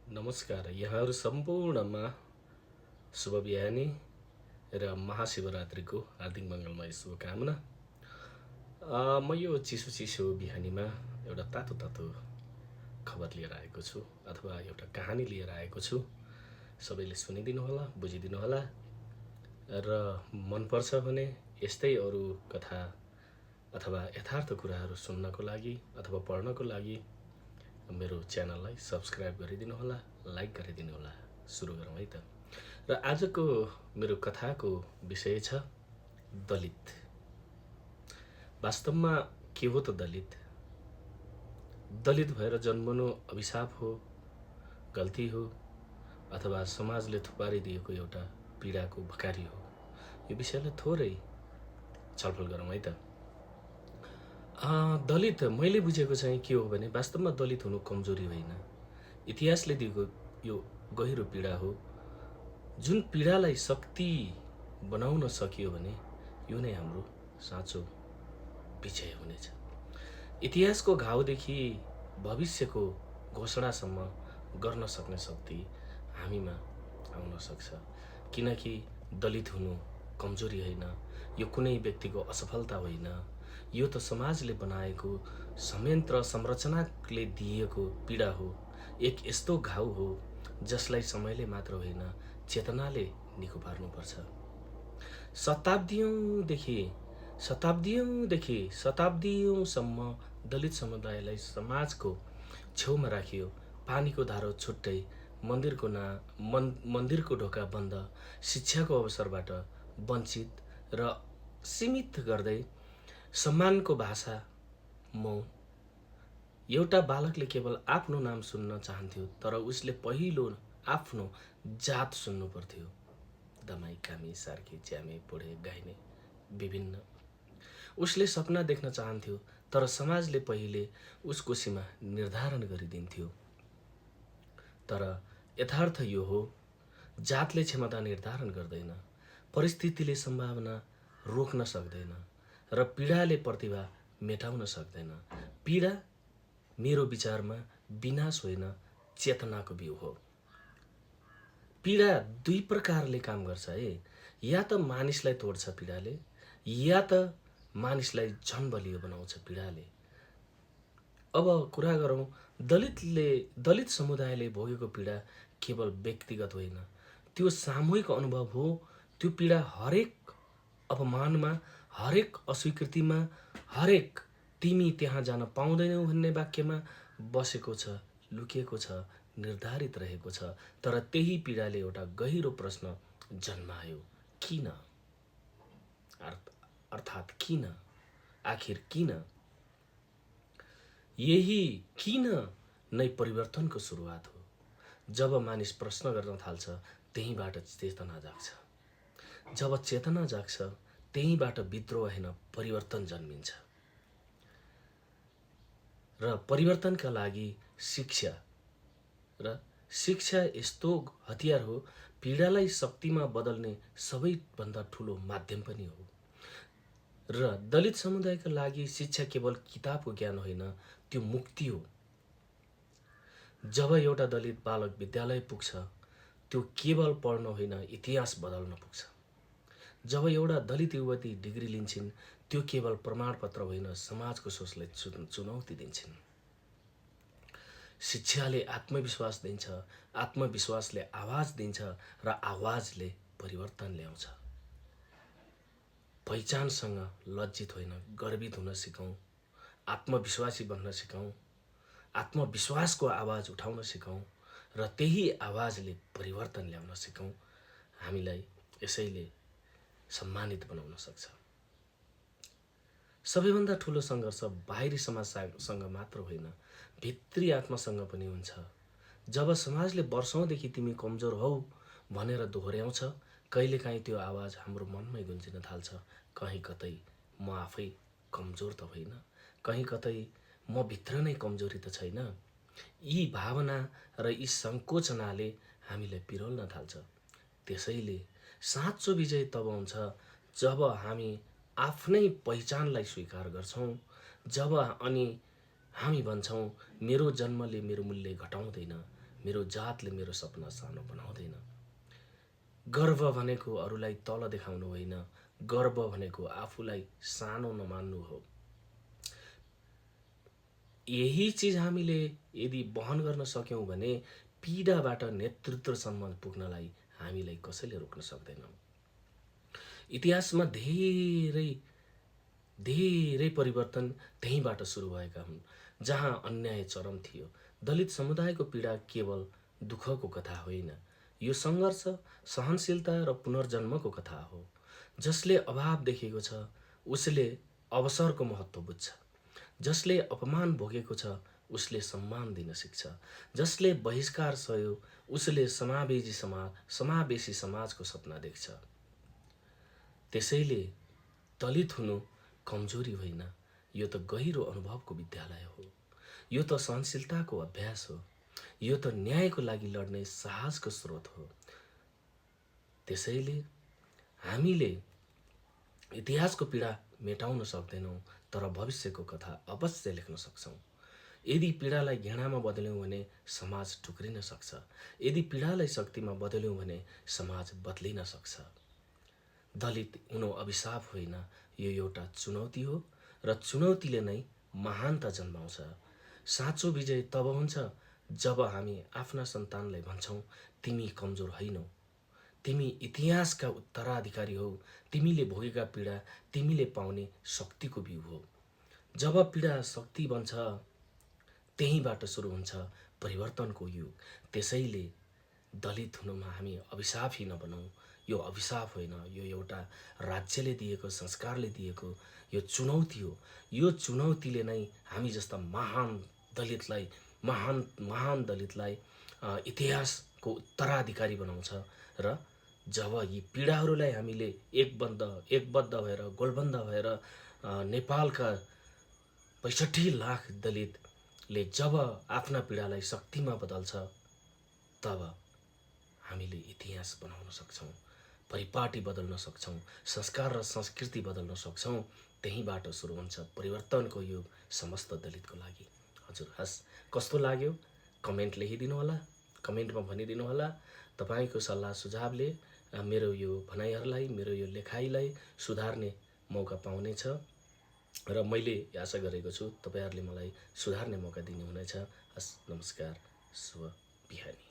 नमस्कार यहाँहरू सम्पूर्णमा शुभ बिहानी र महाशिवरात्रिको हार्दिक मङ्गलमय शुभकामना। म यो चिसो चिसो बिहानीमा एउटा तातो तातो खबर लिएर आएको छु अथवा एउटा कहानी लिएर आएको छु। सबैले सुनिदिनु होला, बुझिदिनु होला र मनपर्छ भने यस्तै अरू कथा अथवा यथार्थ कुराहरू सुन्नको लागि अथवा पढ्नको लागि मेरो च्यानललाई सब्सक्राइब गरिदिनु होला, लाइक गरिदिनु होला। सुरु गरौँ है त। र आजको मेरो कथाको विषय छ दलित। वास्तवमा के हो त दलित? दलित भएर जन्मनु अभिशाप हो, गल्ती हो, अथवा समाजले थुपारिदिएको एउटा पीडाको भकारी हो? यो विषयलाई थोरै छलफल गरौँ है त। दलित मैले बुझेको चाहिँ के हो भने वास्तवमा दलित हुनु कमजोरी होइन, इतिहासले दिएको यो गहिरो पीडा हो। जुन पीडालाई शक्ति बनाउन सकियो भने यो नै हाम्रो साँचो विजय हुनेछ। इतिहासको घाउदेखि भविष्यको घोषणासम्म गर्न सक्ने शक्ति हामीमा आउन सक्छ। किनकि दलित हुनु कमजोरी होइन, यो कुनै व्यक्तिको असफलता होइन, यो त समाजले बनाएको संयन्त्र संरचनाले दिएको पीडा हो। एक यस्तो घाउ हो जसलाई समयले मात्र होइन चेतनाले निको पार्नुपर्छ। शताब्दीयौंसम्म दलित समुदायलाई समाजको छेउमा राखियो। पानीको धारो छुट्टै, मन्दिरको ढोका बन्द, शिक्षाको अवसरबाट वञ्चित र सीमित गर्दै, सम्मानको भाषा मौन। एउटा बालकले केवल आफ्नो नाम सुन्न चाहन्थ्यो, तर उसले पहिलो आफ्नो जात सुन्नु पर्थ्यो। दमाई, कामी, सार्की, च्यामे, पोढे, गाइने, विभिन्न। उसले सपना देख्न चाहन्थ्यो, तर समाजले पहिले उसको सीमा निर्धारण गरिदिन्थ्यो। तर यथार्थ यो हो, जातले क्षमता निर्धारण गर्दैन, परिस्थितिले सम्भावना रोक्न सक्दैन र पीडाले प्रतिभा मेटाउन सक्दैन। पीडा मेरो विचारमा विनाश होइन, चेतनाको बिउ हो। पीडा दुई प्रकारले काम गर्छ है। या त मानिसलाई तोड्छ पीडाले, या त मानिसलाई झन बलियो बनाउँछ पीडाले। अब कुरा गरौँ दलित समुदायले भोगेको पीडा केवल व्यक्तिगत होइन, त्यो सामूहिक अनुभव हो। त्यो पीडा हरेक अपमानमा, हरेक अस्वीकृतिमा, हरेक तिमी त्यहाँ जान पाउँदैनौ भन्ने वाक्यमा बसेको छ, लुकिएको छ, निर्धारित रहेको छ। तर त्यही पीडाले एउटा गहिरो प्रश्न जन्मायो, किन? अर्थात् किन? आखिर किन? यही किन नै परिवर्तनको सुरुवात हो। जब मानिस प्रश्न गर्न थाल्छ, त्यहीबाट चेतना जाग्छ। जब चेतना जाग्छ, त्यहीबाट विद्रोह होइन परिवर्तन जन्मिन्छ। र परिवर्तनका लागि शिक्षा यस्तो हतियार हो, पीडालाई शक्तिमा बदल्ने सबैभन्दा ठुलो माध्यम पनि हो। र दलित समुदायका लागि शिक्षा केवल किताबको ज्ञान होइन, त्यो मुक्ति हो। जब एउटा दलित बालक विद्यालय पुग्छ, त्यो केवल पढ्न होइन, इतिहास बदल्न पुग्छ। जब एउटा दलित युवती डिग्री लिन्छन्, त्यो केवल प्रमाणपत्र होइन, समाजको सोचलाई चुनौती दिन्छन्। शिक्षाले आत्मविश्वास दिन्छ, आत्मविश्वासले आवाज दिन्छ र आवाजले परिवर्तन ल्याउँछ। पहिचानसँग लज्जित होइन, गर्वित हुन सिकौँ, आत्मविश्वासी बन्न सिकौँ, आत्मविश्वासको आवाज उठाउन सिकौँ र त्यही आवाजले परिवर्तन ल्याउन सिकौँ। हामीलाई यसैले सम्मानित बनाउन सक्छ। सबैभन्दा ठुलो सङ्घर्ष बाहिरी समाजसँग मात्र होइन, भित्री आत्मासँग पनि हुन्छ। जब समाजले वर्षौँदेखि तिमी कमजोर हौ भनेर दोहोऱ्याउँछ, कहिलेकाहीँ त्यो आवाज हाम्रो मनमै गुन्जिन थाल्छ। कहीँ कतै म आफै कमजोर त होइन, कहीँ कतै म भित्र नै कमजोरी त छैन। यी भावना र यी सङ्कोचनाले हामीलाई पिरोल्न थाल्छ। त्यसैले साँचो विजय तब हुन्छ जब हामी आफ्नै पहिचानलाई स्वीकार गर्छौँ, जब अनि हामी भन्छौँ मेरो जन्मले मेरो मूल्य घटाउँदैन, मेरो जातले मेरो सपना सानो बनाउँदैन। गर्व भनेको अरूलाई तल देखाउनु होइन, गर्व भनेको आफूलाई सानो नमान्नु हो। यही चिज हामीले यदि वहन गर्न सक्यौँ भने पीडाबाट नेतृत्वसम्म पुग्नलाई हामीलाई कसैले रोक्न सक्दैनौँ। इतिहासमा धेरै धेरै परिवर्तन त्यहीँबाट सुरु भएका हुन्, जहाँ अन्याय चरम थियो। दलित समुदायको पीडा केवल दुःखको कथा होइन, यो सङ्घर्ष, सहनशीलता र पुनर्जन्मको कथा हो। जसले अभाव देखेको छ उसले अवसरको महत्त्व बुझ्छ। जसले अपमान भोगेको छ उसले सम्मान दिन सिक्छ। जसले बहिष्कार सह्यो उसले समावेशी समाजको सपना देख्छ। त्यसैले दलित हुनु कमजोरी होइन, यो त गहिरो अनुभवको विद्यालय हो। यो त सहनशीलताको अभ्यास हो। यो त न्यायको लागि लड्ने साहसको स्रोत हो। त्यसैले हामीले इतिहासको पीडा मेटाउन सक्दैनौँ, तर भविष्यको कथा अवश्य लेख्न सक्छौँ। यदि पीडालाई घृणामा बदल्यौँ भने समाज टुक्रिन सक्छ। यदि पीडालाई शक्तिमा बदल्यौँ भने समाज बदलिन सक्छ। दलित हुनु अभिशाप होइन, यो एउटा चुनौती हो र चुनौतीले नै महानता जन्माउँछ। साँचो विजय तब हुन्छ जब हामी आफ्ना सन्तानलाई भन्छौँ, तिमी कमजोर होइनौ, तिमी इतिहासका उत्तराधिकारी हौ, तिमीले भोगेका पीडा तिमीले पाउने शक्तिको बिउ हो। जब पीडा शक्ति बन्छ त्यहीँबाट सुरु हुन्छ परिवर्तनको युग। त्यसैले दलित हुनुमा हामी अभिशापी नबनौँ। यो अभिशाप होइन, यो एउटा राज्यले दिएको, संस्कारले दिएको यो चुनौती हो। यो चुनौतीले नै हामी जस्ता महान दलितलाई इतिहासको उत्तराधिकारी बनाउँछ। र जब यी पीडाहरूलाई हामीले एकबद्ध भएर, गोलबन्द भएर नेपालका ६५ लाख दलितले जब आफ्ना पीडालाई शक्तिमा बदल्छ, तब हामीले इतिहास बनाउन सक्छौँ, परिपाटी बदल्न सक्छौँ, संस्कार र संस्कृति बदल्न सक्छौँ। त्यहीँबाट सुरु हुन्छ परिवर्तनको युग समस्त दलितको लागि। हजुर हस्, कस्तो लाग्यो कमेन्ट लेखिदिनु होला, कमेन्टमा भनिदिनु होला। तपाईँको सल्लाह सुझावले मेरो यो भनाइहरूलाई, मेरो यो लेखाइलाई सुधार्ने मौका पाउनेछ र मैले आशा गरेको छु तपाईँहरूले मलाई सुधार्ने मौका दिनुहुनेछ। हस्, नमस्कार, शुभ बिहानी।